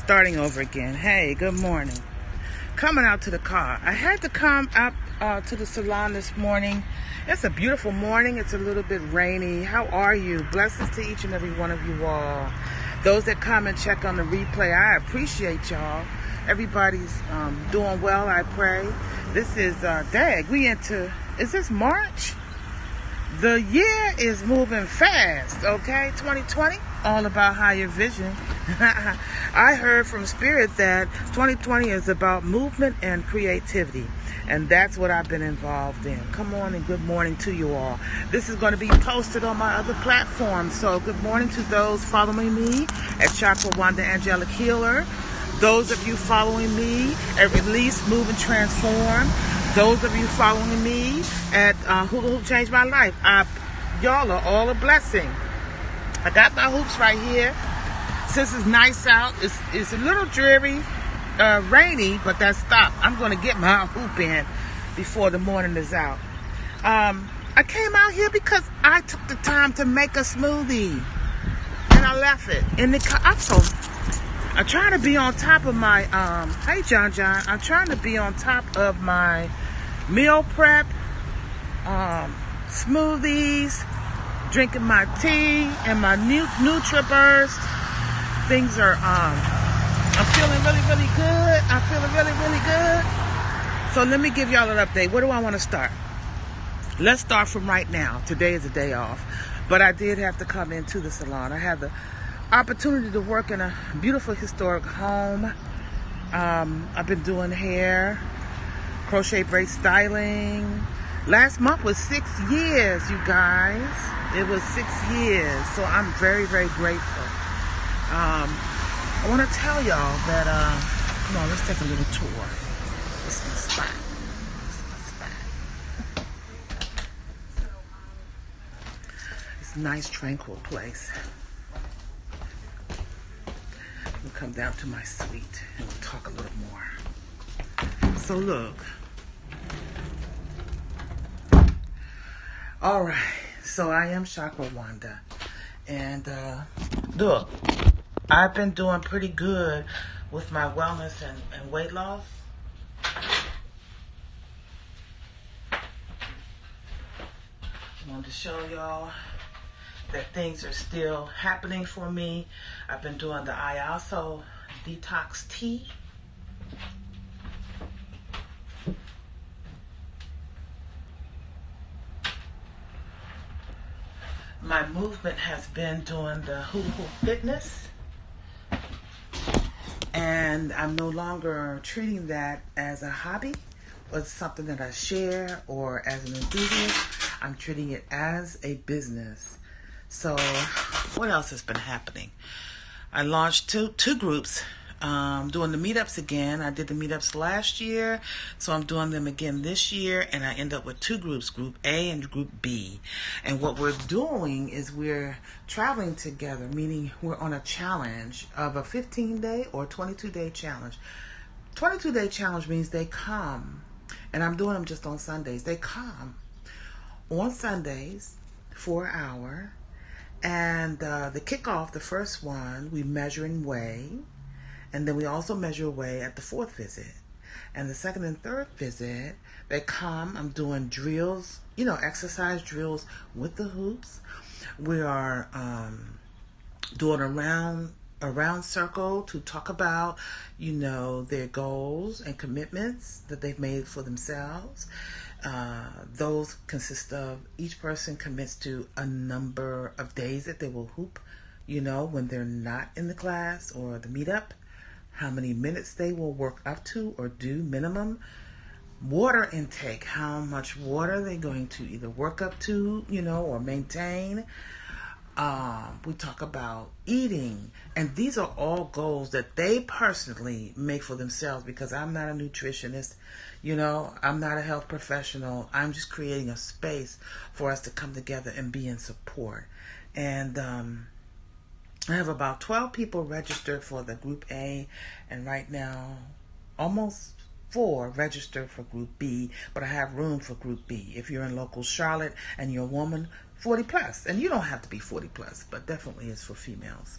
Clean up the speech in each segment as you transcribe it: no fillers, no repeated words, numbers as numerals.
Starting over again. Hey, good morning. Coming out to the car. I had to come up to the salon this morning. It's a beautiful morning. It's a little bit rainy. How are you? Blessings to each and every one of you all. Those that come and check on the replay, I appreciate y'all. Everybody's doing well, I pray. This is, is this March? The year is moving fast, okay? 2020, all about higher vision. I heard from Spirit that 2020 is about movement and creativity. And that's what I've been involved in. Come on and good morning to you all. This is going to be posted on my other platforms. So good morning to those following me at Chakra Wanda Angelic Healer. Those of you following me at Release, Move, and Transform. Those of you following me at Who Changed My Life. Y'all are all a blessing. I got my hoops right here. Since it's nice out, it's a little dreary, rainy, but that stopped. I'm going to get my hoop in before the morning is out. I came out here because I took the time to make a smoothie. And I left it in the car. I'm trying to be on top of my, hey John, I'm trying to be on top of my meal prep, smoothies, drinking my tea, and my NutriBurst. Things are, I'm feeling really, really good. I'm feeling really, really good. So let me give y'all an update. Where do I want to start? Let's start from right now. Today is a day off, but I did have to come into the salon. I had the opportunity to work in a beautiful historic home. I've been doing hair, crochet braid styling. Last month was 6 years, you guys. It was 6 years, so I'm very, very grateful. I want to tell y'all that, come on, let's take a little tour. This is the spot. It's a nice, tranquil place. We'll come down to my suite and we'll talk a little more. So look. All right. So I am Chakra Wanda. And look, I've been doing pretty good with my wellness and weight loss. I wanted to show y'all that things are still happening for me. I've been doing the IASO Detox tea. My movement has been doing the hula hoop fitness. And I'm no longer treating that as a hobby or something that I share or as an enthusiast. I'm treating it as a business. So what else has been happening? I launched two groups, doing the meetups again. I did the meetups last year, so I'm doing them again this year, and I end up with two groups, Group A and Group B. And what we're doing is we're traveling together, meaning we're on a challenge of a 15-day or 22-day challenge. 22-day challenge means they come, and I'm doing them just on Sundays. They come on Sundays for an hour. And the kickoff, the first one, we measure and weigh. And then we also measure weigh at the fourth visit. And the second and third visit, they come. I'm doing drills, exercise drills with the hoops. We are doing a round circle to talk about, their goals and commitments that they've made for themselves. Those consist of each person commits to a number of days that they will hoop, when they're not in the class or the meetup, how many minutes they will work up to or do minimum. Water intake, how much water they're going to either work up to, or maintain. We talk about eating, and these are all goals that they personally make for themselves, because I'm not a nutritionist, I'm not a health professional. I'm just creating a space for us to come together and be in support. And I have about 12 people registered for the Group A, and right now almost 4 registered for Group B, but I have room for Group B. If you're in local Charlotte and you're a woman, 40 plus. And you don't have to be 40 plus, but definitely it's for females.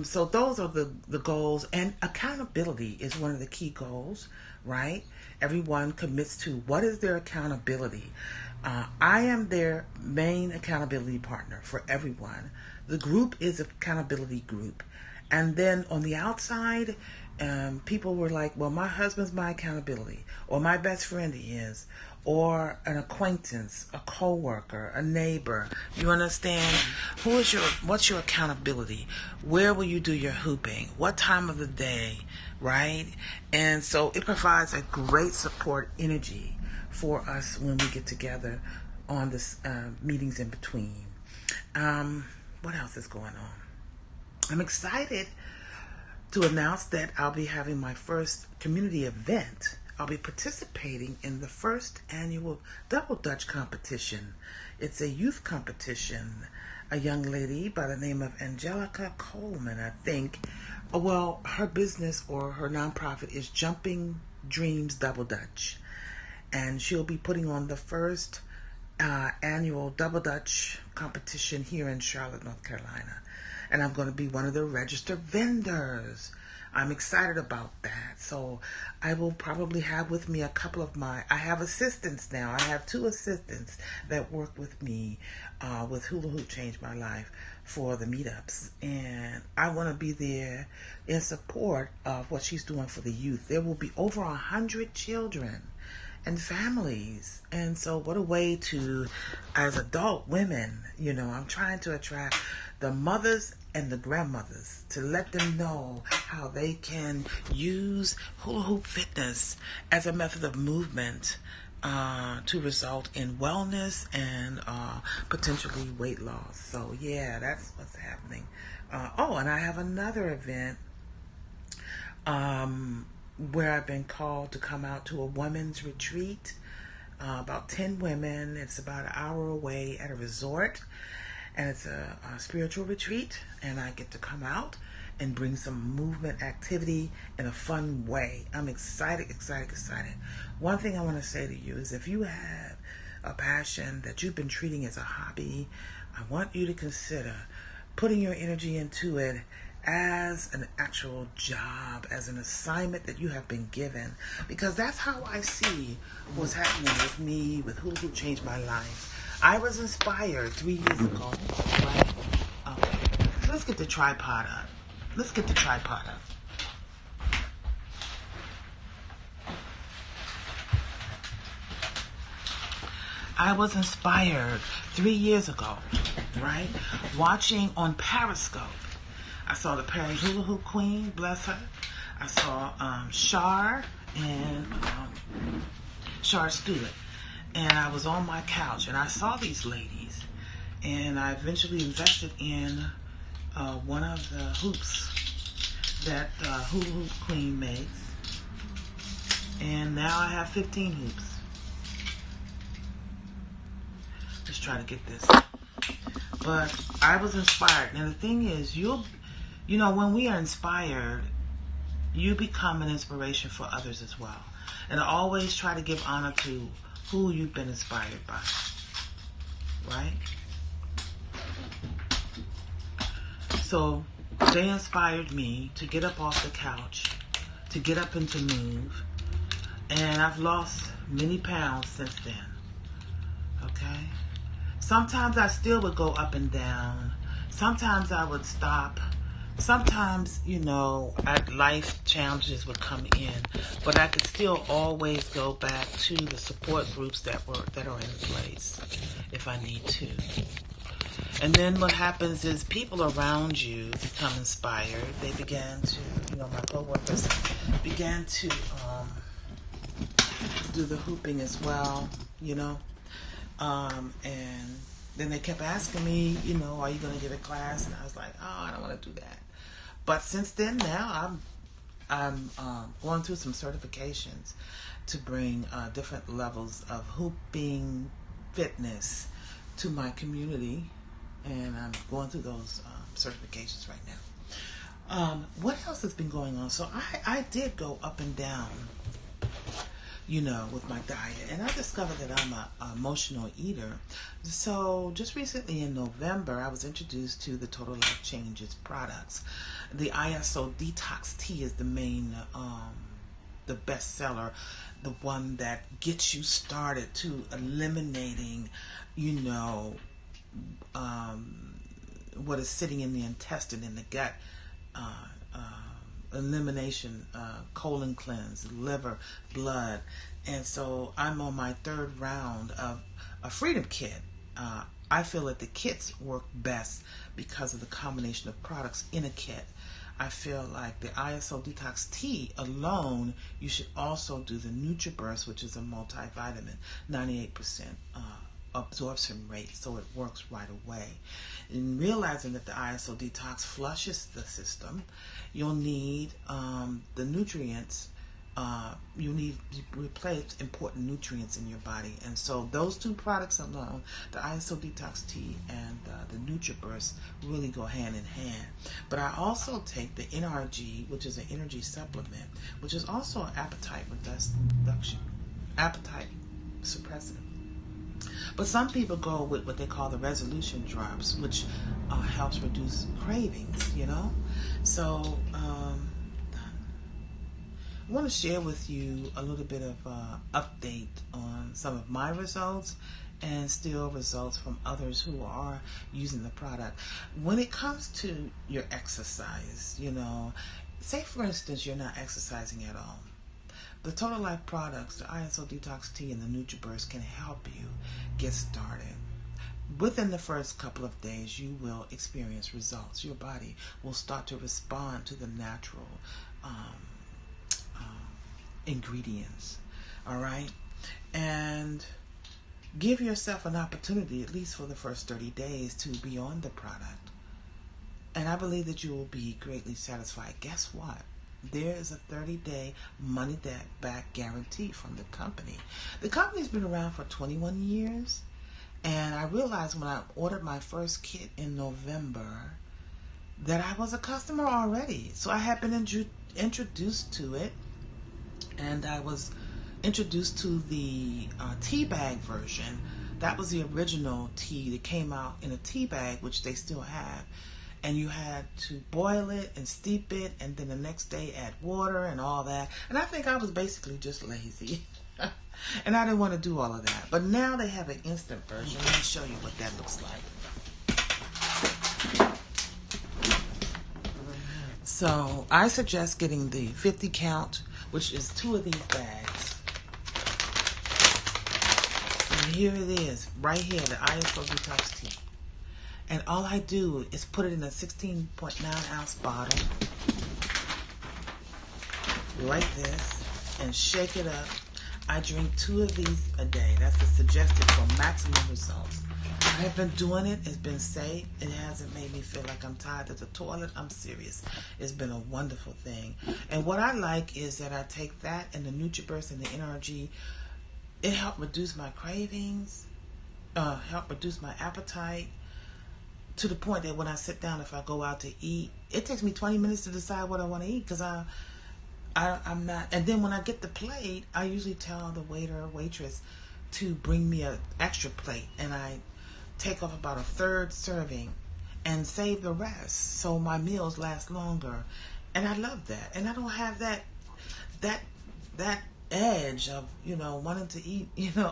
So those are the goals, and accountability is one of the key goals, right? Everyone commits to what is their accountability. I am their main accountability partner for everyone. The group is an accountability group. And then on the outside, people were like, well, my husband's my accountability, or my best friend is, or an acquaintance, a coworker, a neighbor. You understand? What's your accountability? Where will you do your hooping? What time of the day, right? And so it provides a great support energy for us when we get together on this meetings in between. What else is going on? I'm excited to announce that I'll be having my first community event. I'll be participating in the first annual Double Dutch competition. It's a youth competition. A young lady by the name of Angelica Coleman, I think. Well, her business or her nonprofit is Jumping Dreams Double Dutch. And she'll be putting on the first annual Double Dutch competition here in Charlotte, North Carolina. And I'm going to be one of the registered vendors. I'm excited about that. So I will probably have with me a couple of I have assistants now. I have 2 assistants that work with me with Hula Hoop Changed My Life for the meetups. And I want to be there in support of what she's doing for the youth. There will be over 100 children and families. And so what a way to, as adult women, I'm trying to attract the mothers and the grandmothers to let them know how they can use hula hoop fitness as a method of movement to result in wellness and potentially weight loss. So yeah, that's what's happening. And I have another event where I've been called to come out to a women's retreat. About 10 women. It's about an hour away at a resort. And it's a spiritual retreat. And I get to come out and bring some movement activity in a fun way. I'm excited. One thing I want to say to you is if you have a passion that you've been treating as a hobby, I want you to consider putting your energy into it as an actual job, as an assignment that you have been given. Because that's how I see what's happening with me, with Hula Hoop Changed My Life. I was inspired 3 years ago, right? Okay. So let's get the tripod up. I was inspired 3 years ago, right? Watching on Periscope. I saw the Perry Hula Hoop Queen, bless her. I saw Shar and Shar Stewart. And I was on my couch and I saw these ladies. And I eventually invested in one of the hoops that Hula Hoop Queen makes. And now I have 15 hoops. Let's try to get this. But I was inspired. And the thing is, when we are inspired, you become an inspiration for others as well. And I always try to give honor to who you've been inspired by, right? So they inspired me to get up off the couch, to get up and to move. And I've lost many pounds since then, okay? Sometimes I still would go up and down. Sometimes I would stop. Sometimes, life challenges would come in, but I could still always go back to the support groups that are in place if I need to. And then what happens is people around you become inspired. They began to, my coworkers began to do the hooping as well, and then they kept asking me, are you going to give a class? And I was like, I don't want to do that. But since then, now I'm going through some certifications to bring different levels of hooping fitness to my community, and I'm going through those certifications right now. What else has been going on? So I did go up and down with my diet. And I discovered that I'm an emotional eater. So just recently in November, I was introduced to the Total Life Changes products. The ISO Detox tea is the main, the best seller, the one that gets you started to eliminating, you know, what is sitting in the intestine, in the gut, uh, elimination, colon cleanse, liver, blood. And so I'm on my third round of a Freedom Kit. I feel that the kits work best because of the combination of products in a kit. I feel like the ISO Detox Tea alone, you should also do the NutriBurst, which is a multivitamin, 98% absorption rate, so it works right away. And realizing that the ISO Detox flushes the system, you'll need the nutrients. You need to replace important nutrients in your body, and so those two products alone, the ISO Detox Tea and the NutriBurst, really go hand in hand. But I also take the NRG, which is an energy supplement, which is also an appetite reduction, appetite suppressant. But some people go with what they call the resolution drops, which helps reduce cravings. So I want to share with you a little bit of update on some of my results and still results from others who are using the product. When it comes to your exercise, say for instance you're not exercising at all. The Total Life products, the ISO Detox Tea and the NutriBurst, can help you get started. Within the first couple of days, you will experience results. Your body will start to respond to the natural ingredients. All right? And give yourself an opportunity, at least for the first 30 days, to be on the product. And I believe that you will be greatly satisfied. Guess what? There is a 30-day money-back guarantee from the company. The company's been around for 21 years. And I realized when I ordered my first kit in November that I was a customer already. So I had been introduced to it. And I was introduced to the tea bag version. That was the original tea that came out in a tea bag, which they still have. And you had to boil it and steep it, and then the next day add water and all that. And I think I was basically just lazy. And I didn't want to do all of that. But now they have an instant version. Let me show you what that looks like. So I suggest getting the 50 count, which is 2 of these bags. And here it is, right here, the ISO Detox Tea. And all I do is put it in a 16.9 ounce bottle, like this, and shake it up. I drink 2 of these a day. That's the suggested for maximum results. I have been doing it. It's been safe. It hasn't made me feel like I'm tied to the toilet. I'm serious. It's been a wonderful thing. And what I like is that I take that and the NutriBurst and the NRG. It helped reduce my cravings, help reduce my appetite, to the point that when I sit down, if I go out to eat, it takes me 20 minutes to decide what I want to eat, because I'm not. And then when I get the plate, I usually tell the waiter or waitress to bring me an extra plate, and I take off about a third serving and save the rest, so my meals last longer. And I love that. And I don't have that edge of wanting to eat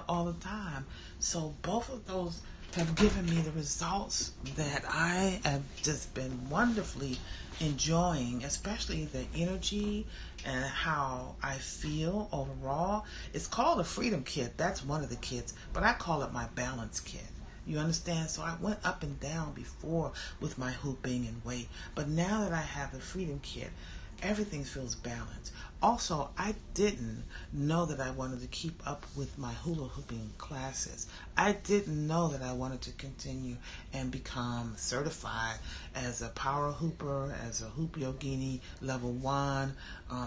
all the time. So both of those have given me the results that I have just been wonderfully enjoying, especially the energy and how I feel overall. It's called a Freedom Kit. That's one of the kits, but I call it my Balance Kit. You understand? So I went up and down before with my hooping and weight, but now that I have the Freedom Kit, everything feels balanced. Also, I didn't know that I wanted to keep up with my hula hooping classes. I didn't know that I wanted to continue and become certified as a power hooper, as a hoop yogini level 1.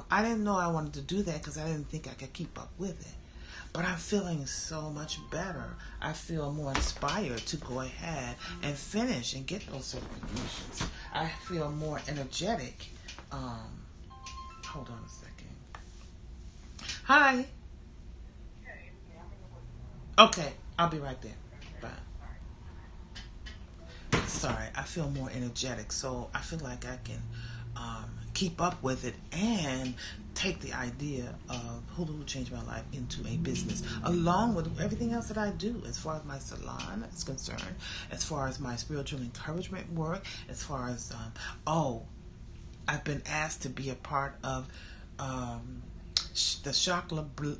I didn't know I wanted to do that because I didn't think I could keep up with it. But I'm feeling so much better. I feel more inspired to go ahead and finish and get those certifications. I feel more energetic. Hold on a second. Hi. Okay, I'll be right there. Bye. Sorry, I feel more energetic, so I feel like I can keep up with it and take the idea of Hulu changed my life into a business, along with everything else that I do, as far as my salon is concerned, as far as my spiritual encouragement work, as far as I've been asked to be a part of the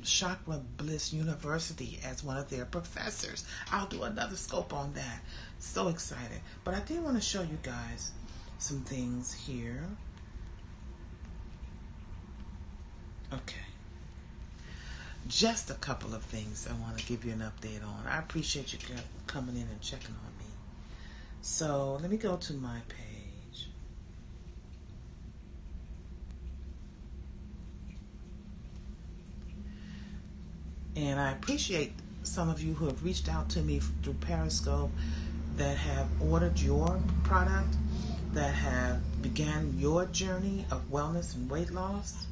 Chakra Bliss University as one of their professors. I'll do another scope on that. So excited. But I did want to show you guys some things here. Okay. Just a couple of things I want to give you an update on. I appreciate you coming in and checking on me. So let me go to my page. And I appreciate some of you who have reached out to me through Periscope that have ordered your product, that have began your journey of wellness and weight loss.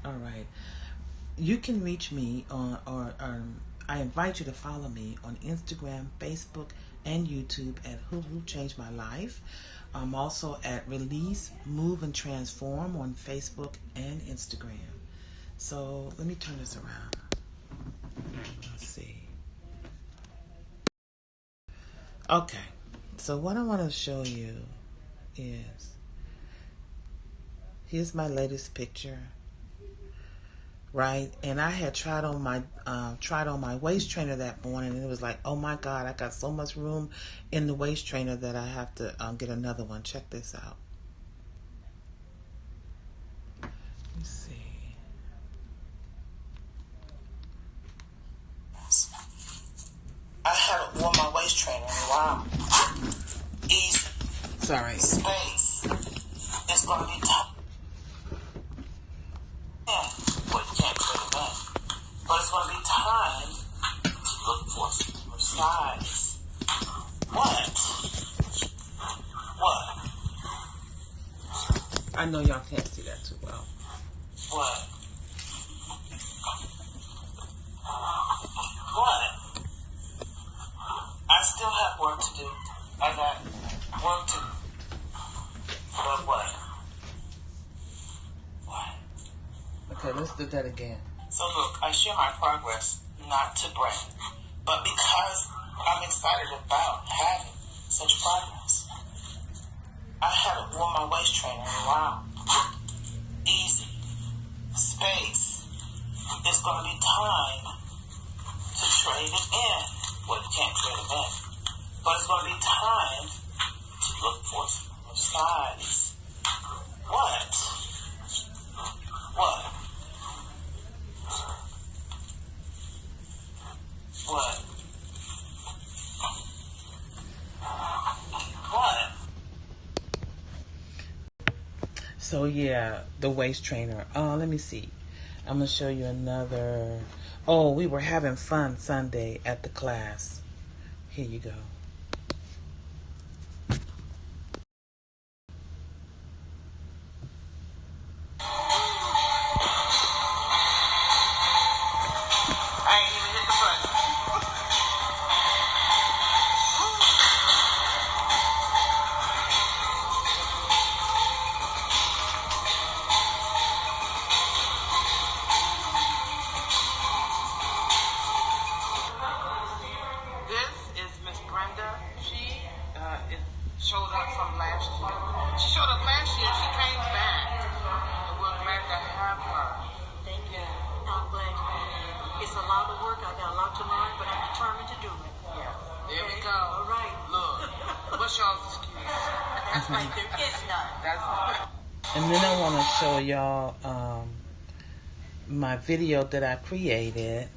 All right. You can reach me or I invite you to follow me on Instagram, Facebook, and YouTube at Hulu Changed My Life. I'm also at Release, Move, and Transform on Facebook and Instagram. So let me turn this around. Let's see. Okay. So what I want to show you is, here's my latest picture. Right, and I had tried on my waist trainer that morning, and it was like, oh my God, I got so much room in the waist trainer that I have to get another one. Check this out. Let me see. I haven't worn my waist trainer in a while. Easy. Sorry. Space. It's gonna be tough. But it's going to be time to look for some size. What? I know y'all can't see that too well. What? I still have work to do. I got work to do. But what? Okay, let's do that again. So look, I share my progress not to brag, but because I'm excited about having such progress. I haven't worn my waist trainer in a while. Easy. Space. It's going to be time to trade it in. Well, you can't trade it in. But it's going to be time to look for some size. What? So yeah, the waist trainer. Let me see. I'm gonna show you another. Oh, we were having fun Sunday at the class. Here you go. Showed up from last year. She showed up last year. She came back. And we're glad to have her. Thank you. I'm glad to be here. It's a lot of work. I got a lot to learn, but I'm determined to do it. Yeah. There we go. All right. Look. What's y'all's excuse? That's right. There is none. And then I want to show y'all my video that I created.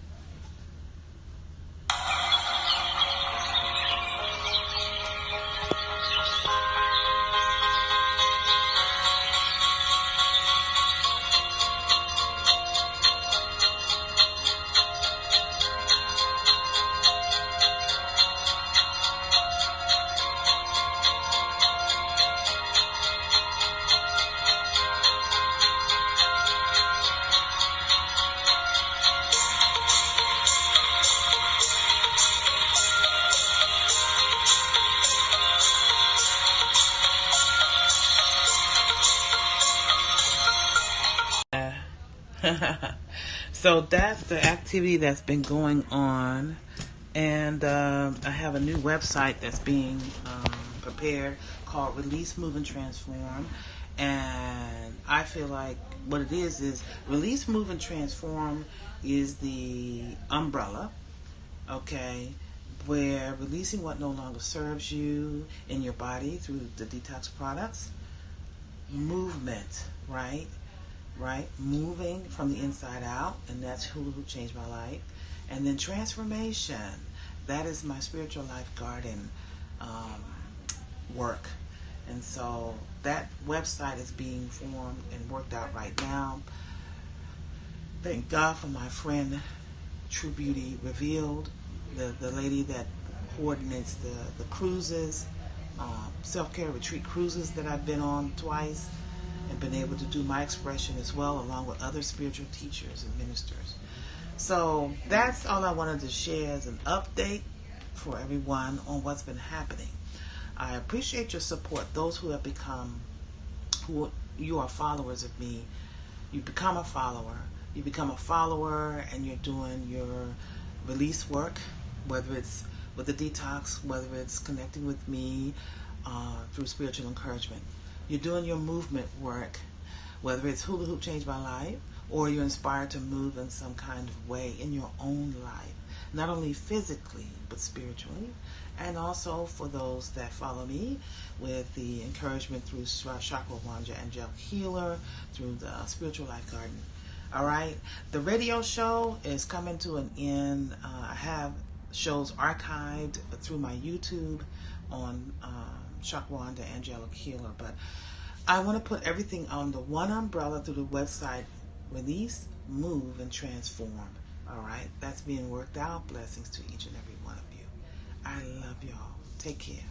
So that's the activity that's been going on. And I have a new website that's being prepared called Release, Move, and Transform. And I feel like what it is Release, Move, and Transform is the umbrella, okay, where releasing what no longer serves you in your body through the detox products. Movement, right? Right? Moving from the inside out, and that's who changed my life. And then transformation, that is my spiritual life garden work. And so that website is being formed and worked out right now. Thank God for my friend True Beauty Revealed, the lady that coordinates the cruises, self-care retreat cruises that I've been on twice, and been able to do my expression as well, along with other spiritual teachers and ministers. So that's all I wanted to share as an update for everyone on what's been happening. I appreciate your support. Those who have become, who you are followers of me, you become a follower. You become a follower and you're doing your release work, whether it's with the detox, whether it's connecting with me through spiritual encouragement. You're doing your movement work, whether it's hula hoop changed my life, or you're inspired to move in some kind of way in your own life, not only physically, but spiritually. And also for those that follow me with the encouragement through Chakra Wanja Angelic Healer, through the Spiritual Life Garden. All right. The radio show is coming to an end. I have shows archived through my YouTube on Shakwanda Angelic Healer, but I want to put everything under one umbrella through the website Release, Move, and Transform. All right. That's being worked out. Blessings to each and every one of you. I love y'all. Take care.